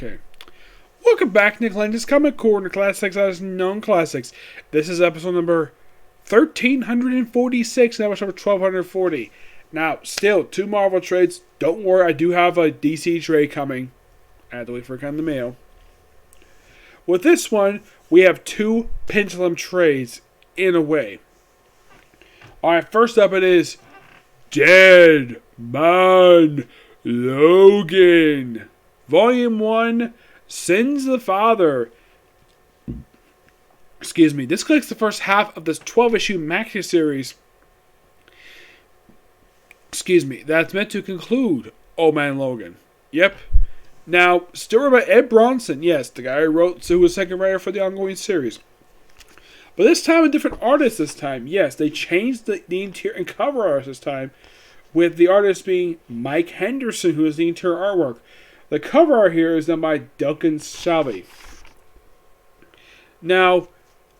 Okay. Welcome back, Nick Lenz, Comic Corner Classics as Known Classics. This is episode number 1346, episode number 1240. Now, still, 2 Marvel trades. Don't worry, I do have a DC trade coming. I had to wait for it to come in the mail. With this one, we have 2 pendulum trades in a way. Alright, first up it is Dead Man Logan. Volume 1, Sins of the Father. Excuse me. This collects the first half of this 12-issue maxi series. Excuse me. That's meant to conclude Old Man Logan. Yep. Now, still by Ed Bronson. Yes, the guy who was second writer for the ongoing series. But this time, a different artist this time. Yes, they changed the interior and cover art this time, with the artist being Mike Henderson, who is the interior artwork. The cover art here is done by Duncan Salvi. Now,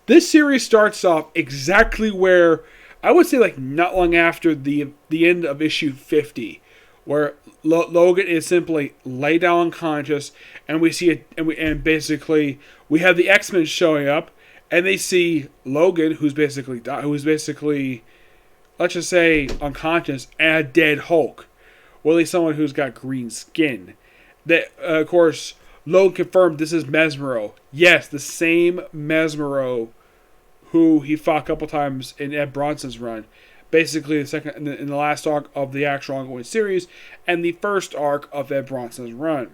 this series starts off exactly where, I would say like not long after the end of issue 50, where Logan is simply laid down unconscious, and we see it, and basically we have the X-Men showing up, and they see Logan, who's basically let's just say unconscious, and a dead Hulk, or at least someone who's got green skin. That, of course, Logan confirmed this is Mesmero. Yes, the same Mesmero who he fought a couple times in Ed Bronson's run. Basically, in the last arc of the actual ongoing series, and the first arc of Ed Bronson's run.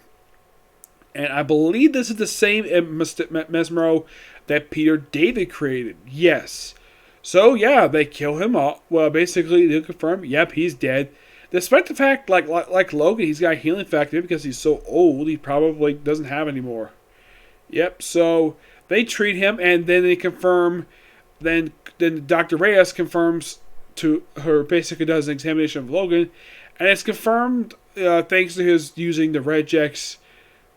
And I believe this is the same Mesmero that Peter David created. Yes. So, yeah, they kill him off. Well, basically, they confirm, yep, he's dead. Despite the fact, like Logan, he's got a healing factor because he's so old, he probably doesn't have any more. Yep, so they treat him, and then they confirm, then Dr. Reyes confirms to her, basically does an examination of Logan, and it's confirmed thanks to his using the Regex,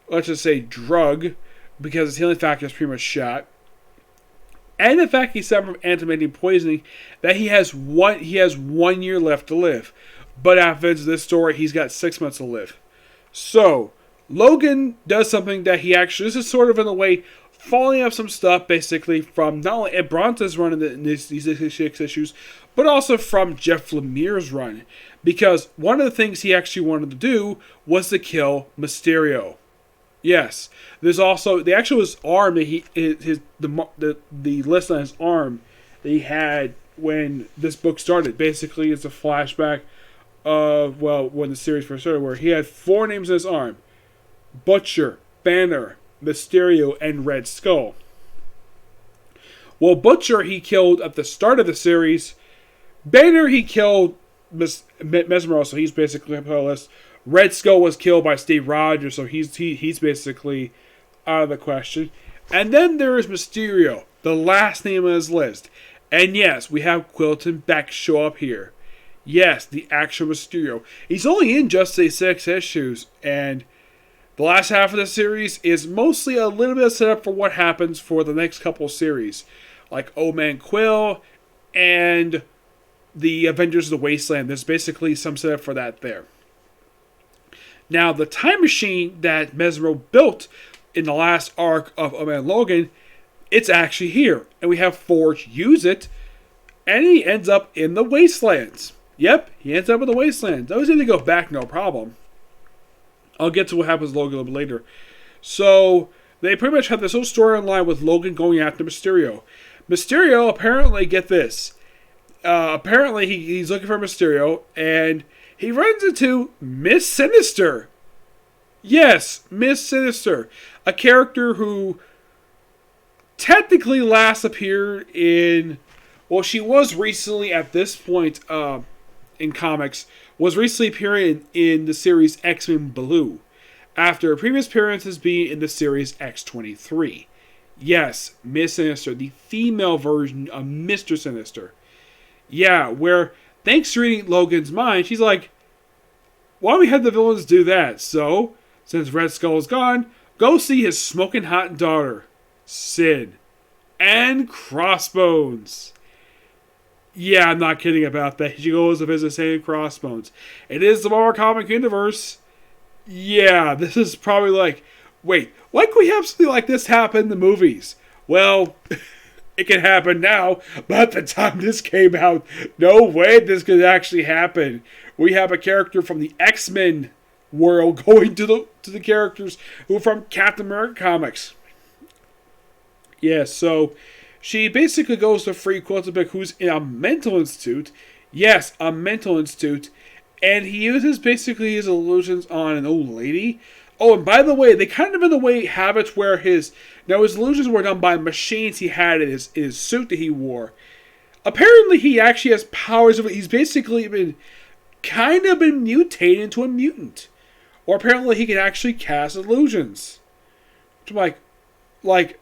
let's just say, drug, because his healing factor is pretty much shot. And the fact he suffered from antimatter poisoning, that he has 1 year left to live. But after this story, he's got 6 months to live. So, Logan does something that he actually, this is sort of in a way, following up some stuff, basically, from not only Ed Bronson's run in these 6 issues, but also from Jeff Lemire's run. Because one of the things he actually wanted to do was to kill Mysterio. Yes. There's also, the actual his arm, that the list on his arm that he had when this book started. Basically, it's a flashback of, well, when the series first started, where he had 4 names on his arm: Butcher, Banner, Mysterio, and Red Skull. Well, Butcher he killed at the start of the series. Banner he killed Mesmero, so he's basically powerless. Red Skull was killed by Steve Rogers, so he's basically out of the question. And then there is Mysterio, the last name on his list. And yes, we have Quilton Beck show up here. Yes, the actual Mysterio. He's only in just 6 issues, and the last half of the series is mostly a little bit of setup for what happens for the next couple series, like Old Man Quill and the Avengers of the Wasteland. There's basically some setup for that there. Now, the time machine that Mesmero built in the last arc of Old Man Logan, it's actually here, and we have Forge use it, and he ends up in the Wastelands. Yep, he ends up in the Wastelands. I was going to go back, no problem. I'll get to what happens to Logan a little bit later. So, they pretty much have this whole storyline with Logan going after Mysterio. Mysterio, apparently, get this. Apparently, he's looking for Mysterio, and he runs into Miss Sinister. Yes, Miss Sinister. A character who technically last appeared in... Well, she was recently, at this point in comics, was recently appearing in the series X-Men Blue, after previous appearances being in the series X-23. Yes, Miss Sinister, the female version of Mr. Sinister. Yeah, where, thanks to reading Logan's mind, she's like, why don't we have the villains do that? So, since Red Skull is gone, go see his smoking hot daughter, Sid, and Crossbones. Yeah, I'm not kidding about that. She goes to visit Sid Crossbones. It is the Marvel comic universe. Yeah, this is probably like Wait, why could we have something like this happen in the movies? Well, it can happen now, but at the time this came out, no way this could actually happen. We have a character from the X-Men world going to the characters who are from Captain America comics. Yeah, so she basically goes to free Quilterbeck, who's in a mental institute. Yes, a mental institute. And he uses basically his illusions on an old lady. Oh, and by the way, they kind of in the way habits where his illusions were done by machines he had in his suit that he wore. Apparently, he actually has powers of it. He's basically been mutated into a mutant. Or apparently he can actually cast illusions. Which I'm like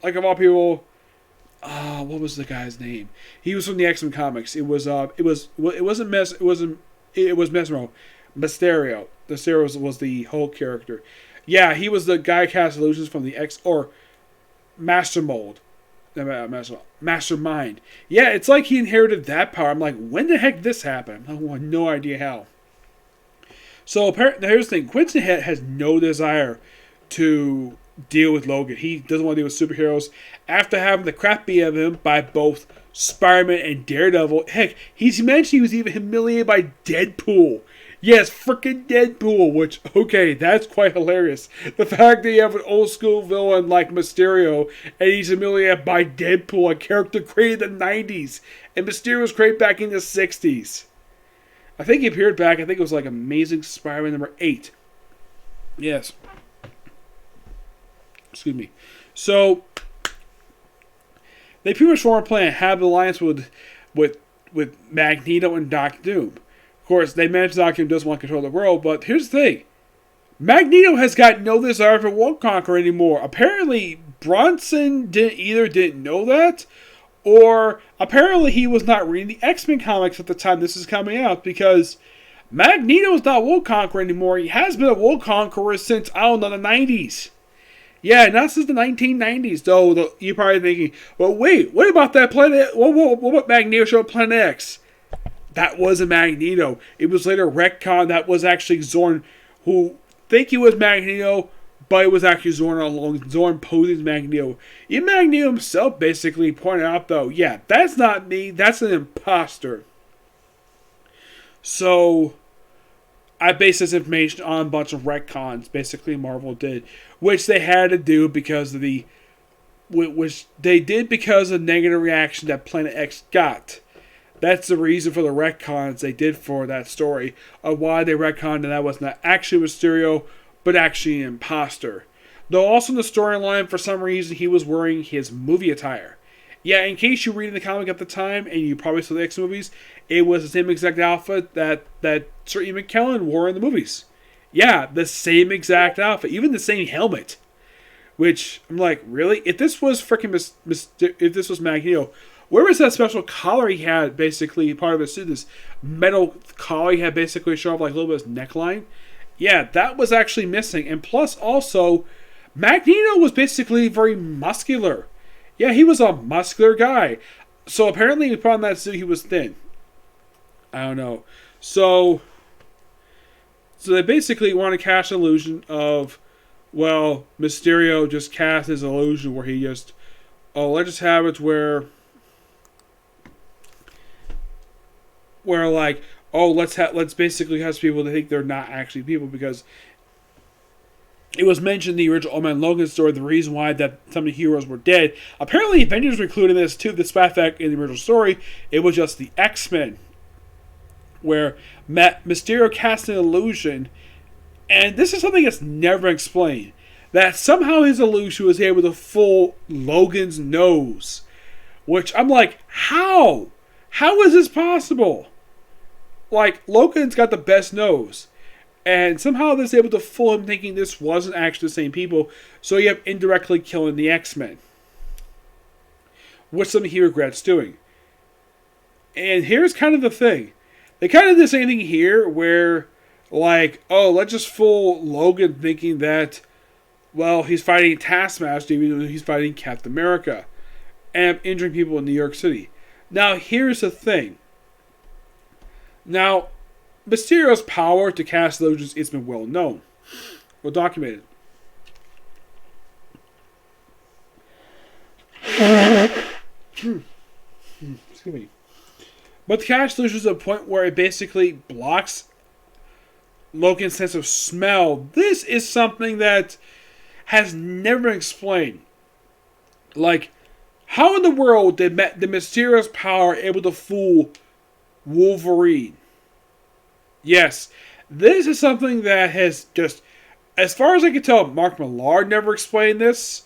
of all people, what was the guy's name? He was from the X-Men comics. It was Mesmero. Mysterio. Mysterio was the Hulk character. Yeah, he was the guy cast illusions from the Master Mold. Mastermind. Yeah, it's like he inherited that power. I'm like, when the heck did this happen? I have no idea how. So apparently, here's the thing. Quincy has no desire to deal with Logan. He doesn't want to deal with superheroes. After having the crap beat out of him by both Spider-Man and Daredevil. Heck, he's mentioned he was even humiliated by Deadpool. Yes, freaking Deadpool, which, okay, that's quite hilarious. The fact that you have an old school villain like Mysterio, and he's humiliated by Deadpool, a character created in the 90s, and Mysterio was created back in the 60s. I think he appeared back, I think it was like Amazing Spider-Man number 8. Yes. Excuse me. So, they pretty much form a plan, have an alliance with Magneto and Doctor Doom. Of course, they managed Doctor Doom doesn't want to control the world, but here's the thing. Magneto has got no desire for World Conquer anymore. Apparently, Bronson didn't know that, or apparently he was not reading the X-Men comics at the time this is coming out, because Magneto's not World Conqueror anymore. He has been a World Conqueror since, I don't know, the 90s. Yeah, not since the 1990s, though. You're probably thinking, well, wait, what about that Planet? What about Magneto show Planet X? That wasn't Magneto. It was later retcon that was actually Zorn, who think he was Magneto, but it was actually Zorn all along. Zorn posing as Magneto. Even Magneto himself basically pointed out, though, yeah, that's not me. That's an imposter. So, I based this information on a bunch of retcons, basically Marvel did, which they had to do because of which they did because of the negative reaction that Planet X got. That's the reason for the retcons they did for that story of why they retconned that was not actually Mysterio, but actually an imposter. Though also in the storyline, for some reason, he was wearing his movie attire. Yeah, in case you read the comic at the time, and you probably saw the X movies, it was the same exact outfit that Sir Ian McKellen wore in the movies. Yeah, the same exact outfit, even the same helmet. Which, I'm like, really? If this was freaking if this was Magneto, where was that special collar he had, basically, part of his suit? This metal collar he had basically show off like a little bit of his neckline? Yeah, that was actually missing. And plus, also, Magneto was basically very muscular. Yeah, he was a muscular guy. So apparently, when he put on that suit, he was thin. I don't know. So they basically want to cast an illusion of, well, Mysterio just cast his illusion where he just, let's just have it where like, let's basically have people to think they're not actually people, because it was mentioned in the original Old Man Logan story, the reason why that some of the heroes were dead. Apparently, Avengers were included in this too, despite the fact in the original story, it was just the X-Men, where Mysterio cast an illusion, and this is something that's never explained, that somehow his illusion was able to fool Logan's nose. Which, I'm like, how? How is this possible? Like, Logan's got the best nose. And somehow this is able to fool him thinking this wasn't actually the same people. So you have indirectly killing the X-Men. Which something he regrets doing. And here's kind of the thing. They kind of did the same thing here where, like, let's just fool Logan thinking that, well, he's fighting Taskmaster even though he's fighting Captain America. And injuring people in New York City. Now, here's the thing. Now, Mysterio's power to cast illusions has been well known. Well documented. Excuse me. But the catch loses to the point where it basically blocks Logan's sense of smell. This is something that has never been explained. Like, how in the world did the mysterious power able to fool Wolverine? Yes, this is something that has just, as far as I can tell, Mark Millar never explained this.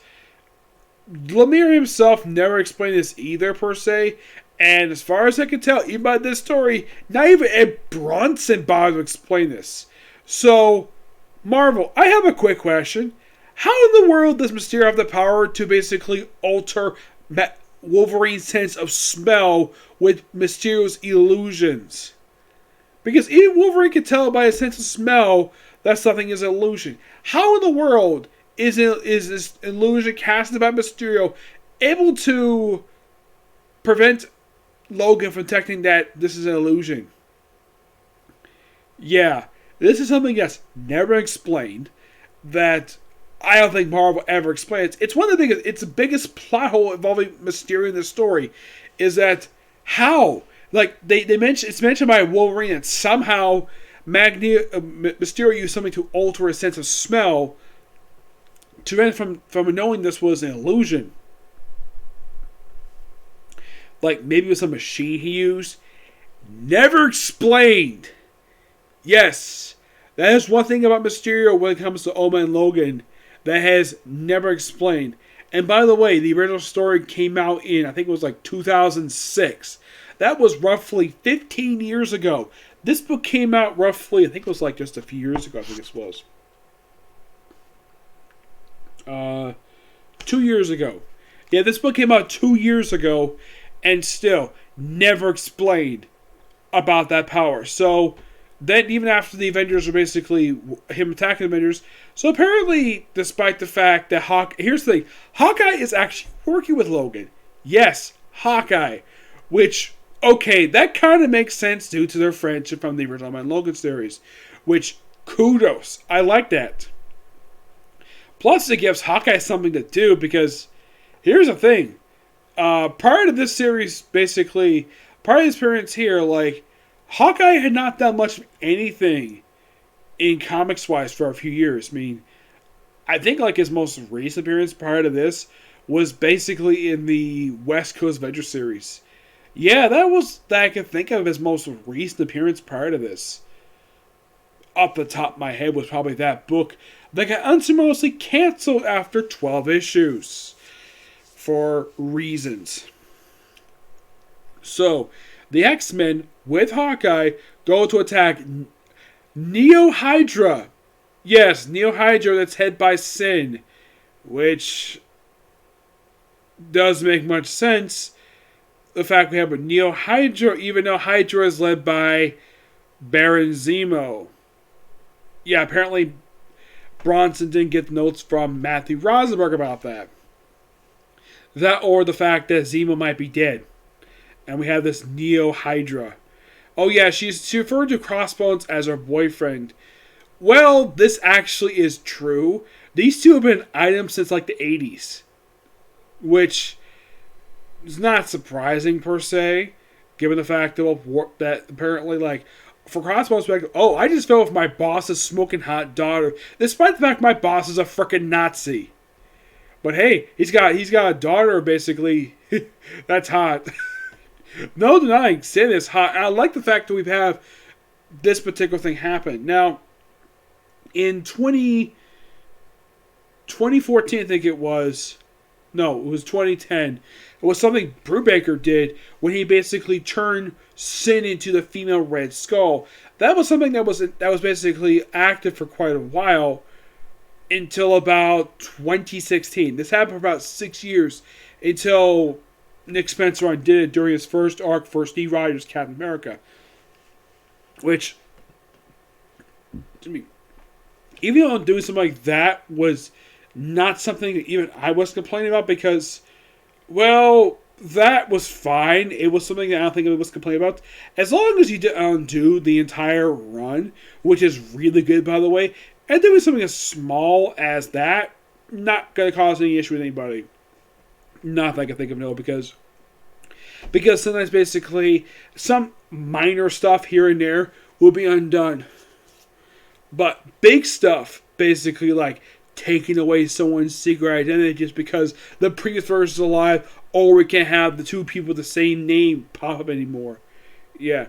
Lemire himself never explained this either, per se. And as far as I can tell, even by this story, not even Ed Bronson bothered to explain this. So, Marvel, I have a quick question. How in the world does Mysterio have the power to basically alter Wolverine's sense of smell with Mysterio's illusions? Because even Wolverine can tell by his sense of smell that something is an illusion. How in the world is this illusion casted by Mysterio able to prevent Logan from detecting that this is an illusion? Yeah, this is something that's never explained, that I don't think Marvel ever explains. It's one of the biggest, it's the biggest plot hole involving Mysterio in this story, is that how? Like, they mention, it's mentioned by Wolverine that somehow Mysterio used something to alter his sense of smell to prevent from knowing this was an illusion. Like, maybe it was some machine he used. Never explained. Yes, that is one thing about Mysterio when it comes to Oma and Logan that has never explained. And by the way, the original story came out in, I think it was like 2006. That was roughly 15 years ago. This book came out roughly, I think it was like just a few years ago, I think this was. 2 years ago. Yeah, this book came out 2 years ago, and still never explained about that power. So then, even after the Avengers were basically him attacking the Avengers, so apparently, despite the fact that here's the thing, Hawkeye is actually working with Logan. Yes, Hawkeye, which, okay, that kind of makes sense due to their friendship from the original Man Logan series, which, kudos, I like that. Plus, it gives Hawkeye something to do, because here's the thing, prior to this series, basically, prior to his appearance here, like, Hawkeye had not done much of anything in comics-wise for a few years. I mean, I think like his most recent appearance prior to this was basically in the West Coast Avengers series. Yeah, that I can think of his most recent appearance prior to this. Off the top of my head was probably that book that got unceremoniously canceled after 12 issues. For reasons. So, the X-Men, with Hawkeye, go to attack Neo-Hydra. Yes, Neo-Hydra that's headed by Sin. Which does make much sense. The fact we have a Neo-Hydra, even though Hydra is led by Baron Zemo. Yeah, apparently Bronson didn't get notes from Matthew Rosenberg about that. That or the fact that Zemo might be dead. And we have this Neo-Hydra. Oh yeah, she referred to Crossbones as her boyfriend. Well, this actually is true. These two have been items since like the 80s. Which is not surprising per se. Given the fact that apparently like, for Crossbones, like, oh, I just fell with my boss's smoking hot daughter. Despite the fact my boss is a frickin' Nazi. But hey, he's got a daughter, basically. That's hot. No denying, Sin is hot. I like the fact that we have this particular thing happen. Now, in 2014, I think it was. No, it was 2010. It was something Brubaker did when he basically turned Sin into the female Red Skull. That was something that was basically active for quite a while. Until about 2016. This happened for about 6 years until Nick Spencer undid it during his first arc for Steve Rogers' Captain America. Which, even though doing something like that was not something that even I was complaining about, because, well, that was fine. It was something that I don't think I was complaining about. As long as you didn't undo the entire run, which is really good, by the way. And doing something as small as that, not going to cause any issue with anybody. Not that I can think of, no, because sometimes basically some minor stuff here and there will be undone. But big stuff, basically like taking away someone's secret identity just because the previous version is alive, or we can't have the two people with the same name pop up anymore. Yeah.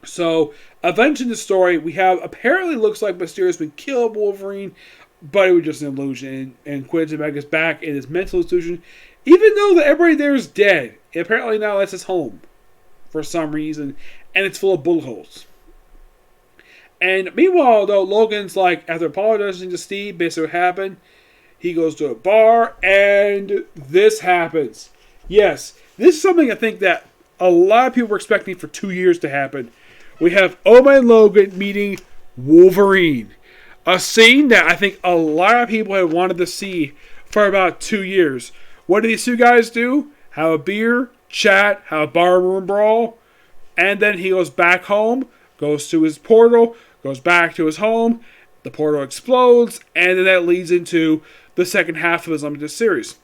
So, eventually in the story, we have, apparently looks like Mysterio's been killed Wolverine, but it was just an illusion. And Quentin is back in his mental institution, even though everybody there is dead. Apparently now that's his home, for some reason, and it's full of bullet holes. And meanwhile, though, Logan's like, after apologizing to Steve, basically what happened, he goes to a bar, and this happens. Yes, this is something I think that a lot of people were expecting for 2 years to happen. We have Oma and Logan meeting Wolverine. A scene that I think a lot of people had wanted to see for about 2 years. What do these two guys do? Have a beer, chat, have a barroom brawl, and then he goes back home, goes to his portal, goes back to his home, the portal explodes, and then that leads into the second half of his limited series.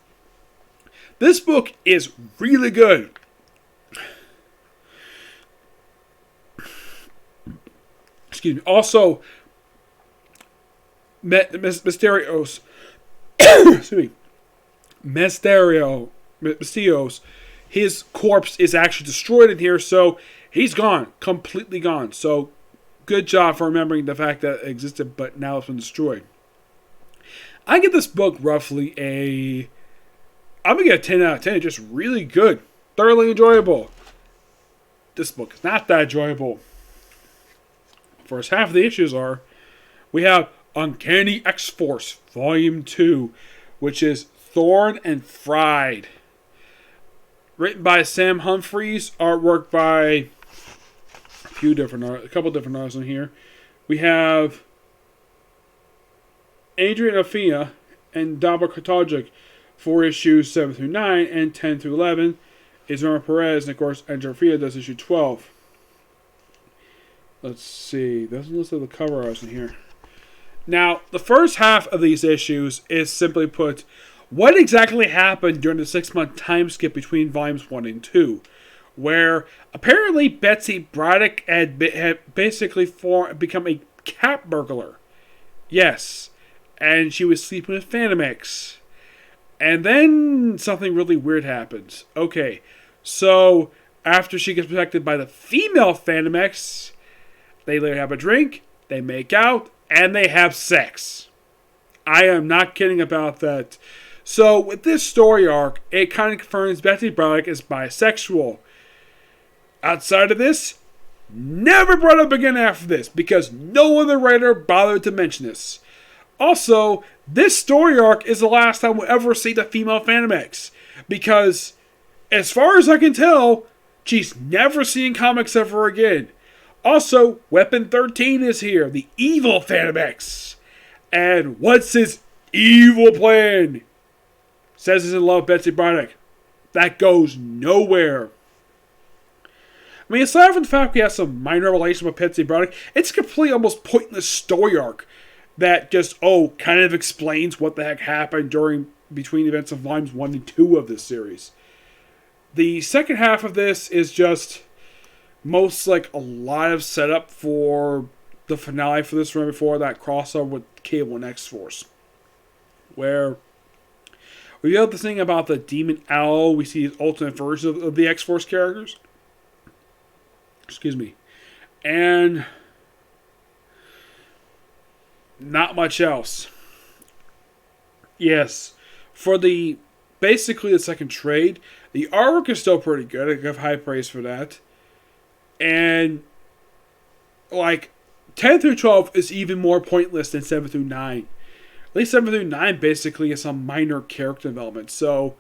This book is really good. Excuse me. Also, Mysterio's excuse me. Mysterio's, his corpse is actually destroyed in here, so he's gone. Completely gone. So, good job for remembering the fact that it existed, but now it's been destroyed. I give this book roughly I'm going to get a 10 out of 10. It's just really good. Thoroughly enjoyable. This book is not that enjoyable. First half of the issues are, we have Uncanny X-Force Volume 2, which is Thorn and Frayed. Written by Sam Humphries, artwork by a couple different artists in here. We have Adrian Afina and Daba Kotojic for issues 7 through 9, and 10 through 11 is Norma Perez, and of course Andrew Afina does issue 12. Let's see, there's a list of the cover arts in here. Now, the first half of these issues is simply put, what exactly happened during the 6-month time skip between volumes 1 and 2, where apparently Betsy Braddock had basically become a cat burglar. Yes, and she was sleeping with Phantom X. And then something really weird happens. Okay, so after she gets protected by the female Phantom X, they later have a drink, they make out, and they have sex. I am not kidding about that. So with this story arc, it kind of confirms Betsy Braddock is bisexual. Outside of this, never brought up again after this, because no other writer bothered to mention this. Also, this story arc is the last time we'll ever see the female Phantom X, because, as far as I can tell, she's never seen comics ever again. Also, Weapon 13 is here, the evil Phantom X. And what's his evil plan? Says he's in love with Betsy Braddock. That goes nowhere. I mean, aside from the fact we have some minor relation with Betsy Braddock, it's a complete, almost pointless story arc that just, kind of explains what the heck happened between the events of volumes 1 and 2 of this series. The second half of this is just most like a lot of setup for the finale for this run before that crossover with Cable and X-Force, where we have this thing about the Demon Owl. We see his alternate version of the X-Force characters. Excuse me. And not much else. Yes. For basically the second trade, the artwork is still pretty good. I give high praise for that. And 10 through 12 is even more pointless than 7 through 9. At least 7 through 9 basically is some minor character development. So,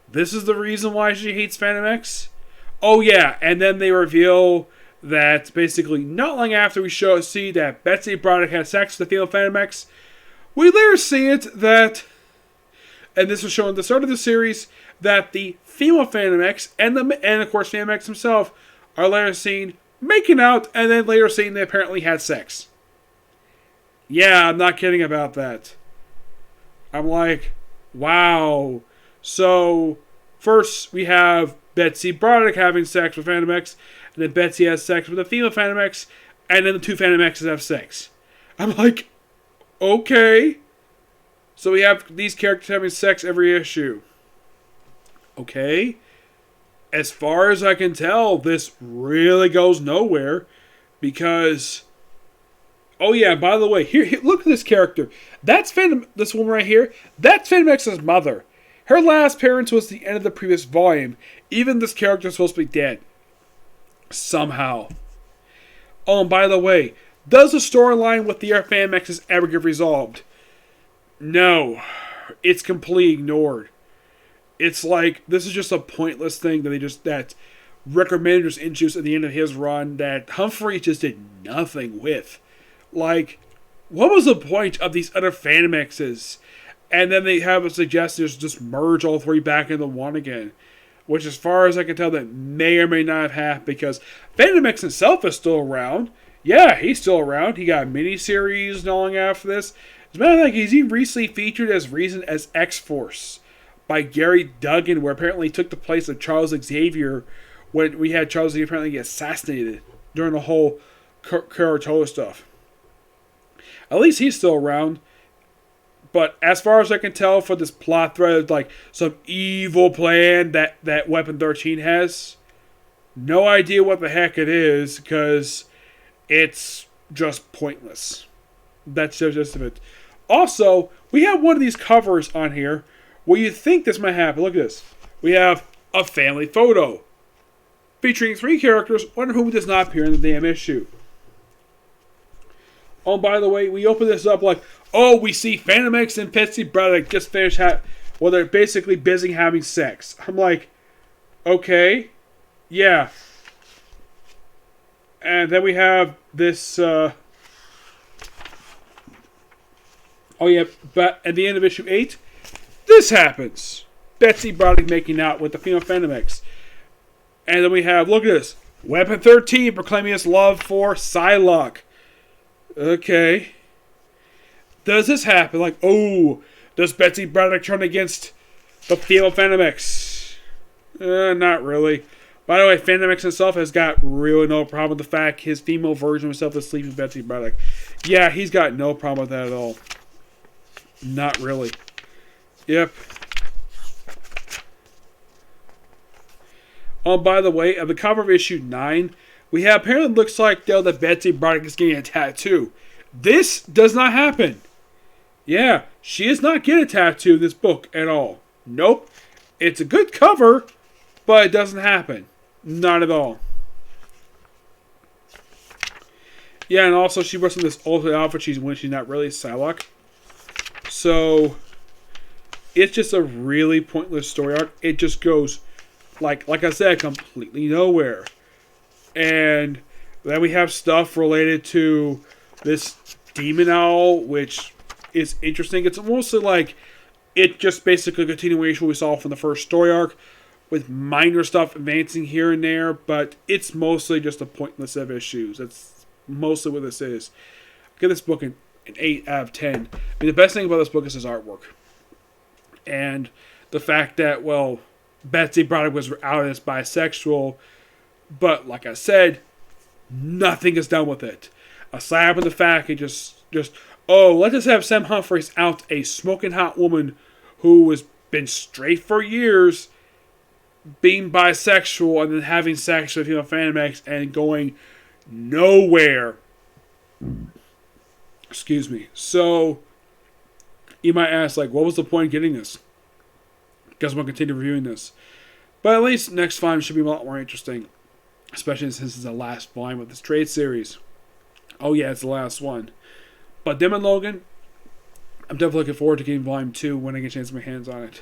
this is the reason why she hates Phantom X? Oh yeah, and then they reveal that basically not long after we see that Betsy Braddock had sex with the female Phantom X, we later see it that, and this was shown at the start of the series, that the female Phantom X and of course Phantom X himself are later seen making out, and then later seen they apparently had sex. Yeah, I'm not kidding about that. I'm like, wow. So, first we have Betsy Broderick having sex with Phantom X, and then Betsy has sex with a female Phantom X, and then the two Phantom X's have sex. I'm like, okay. So we have these characters having sex every issue. Okay. As far as I can tell, this really goes nowhere because... Oh yeah, by the way, here look at this character. That's this woman right here. That's Phantom X's mother. Her last appearance was the end of the previous volume. Even this character is supposed to be dead. Somehow. Oh, and by the way, does the storyline with the Phantom X's ever get resolved? No. It's completely ignored. It's like, this is just a pointless thing that Rick Remender just introduced at the end of his run that Humphrey just did nothing with. Like, what was the point of these other Phantom X's? And then they have a suggestion to just merge all three back into one again. Which, as far as I can tell, that may or may not have happened because Phantom X himself is still around. Yeah, he's still around. He got a miniseries long after this. As a matter of fact, he's even recently featured as recent as X-Force by Gary Duggan, where apparently he took the place of Charles Xavier when we had Charles Xavier apparently get assassinated during the whole Kurotoa stuff. At least he's still around. But as far as I can tell for this plot thread, like some evil plan that Weapon 13 has, no idea what the heck it is because it's just pointless. That's just of it. Also, we have one of these covers on here where you think this might happen. Look at this. We have a family photo featuring 3 characters, one of whom does not appear in the damn issue. Oh, by the way, we open this up like, oh, we see Phantom X and Betsy Broderick just finished well, they're basically busy having sex. I'm like, okay, yeah. And then we have this, oh yeah, but at the end of issue 8, this happens. Betsy Broderick making out with the female Phantom X. And then we have, look at this, Weapon 13 proclaiming his love for Psylocke. Okay. Does this happen? Like, oh, does Betsy Broderick turn against the female Phantom X? Not really. By the way, Phantom X himself has got really no problem with the fact his female version of himself is sleeping with Betsy Broderick. Yeah, he's got no problem with that at all. Not really. Yep. Oh, by the way, at the cover of issue 9, we have apparently looks like though that Betsy Broderick is getting a tattoo. This does not happen. Yeah, she does not get a tattoo in this book at all. Nope. It's a good cover, but it doesn't happen. Not at all. Yeah, and also she wears this alternate outfit when she's not really Psylocke. So it's just a really pointless story arc. It just goes, like I said, completely nowhere. And then we have stuff related to this demon owl, which is interesting. It's mostly like, it just basically a continuation of what we saw from the first story arc, with minor stuff advancing here and there, but it's mostly just a pointless set of issues. That's mostly what this is. I give this book an 8 out of 10. I mean, the best thing about this book is his artwork. And the fact that, well, Betsy Broderick was out as bisexual, but like I said, nothing is done with it. Aside from the fact it just oh, let's just have Sam Humphries out a smoking hot woman who has been straight for years, being bisexual and then having sex with Phantom X and going nowhere. Excuse me. So you might ask, like, what was the point of getting this? Because I'm going to continue reviewing this. But at least next volume should be a lot more interesting. Especially since it's the last volume of this trade series. Oh yeah, it's the last one. But Dim and Logan, I'm definitely looking forward to getting volume 2 when I get a chance to get my hands on it.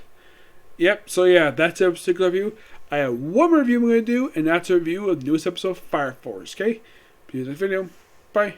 Yep, so yeah, that's a particular review. I have one more review I'm going to do, and that's a review of the newest episode of Fire Force, okay? See you in the next video. Bye.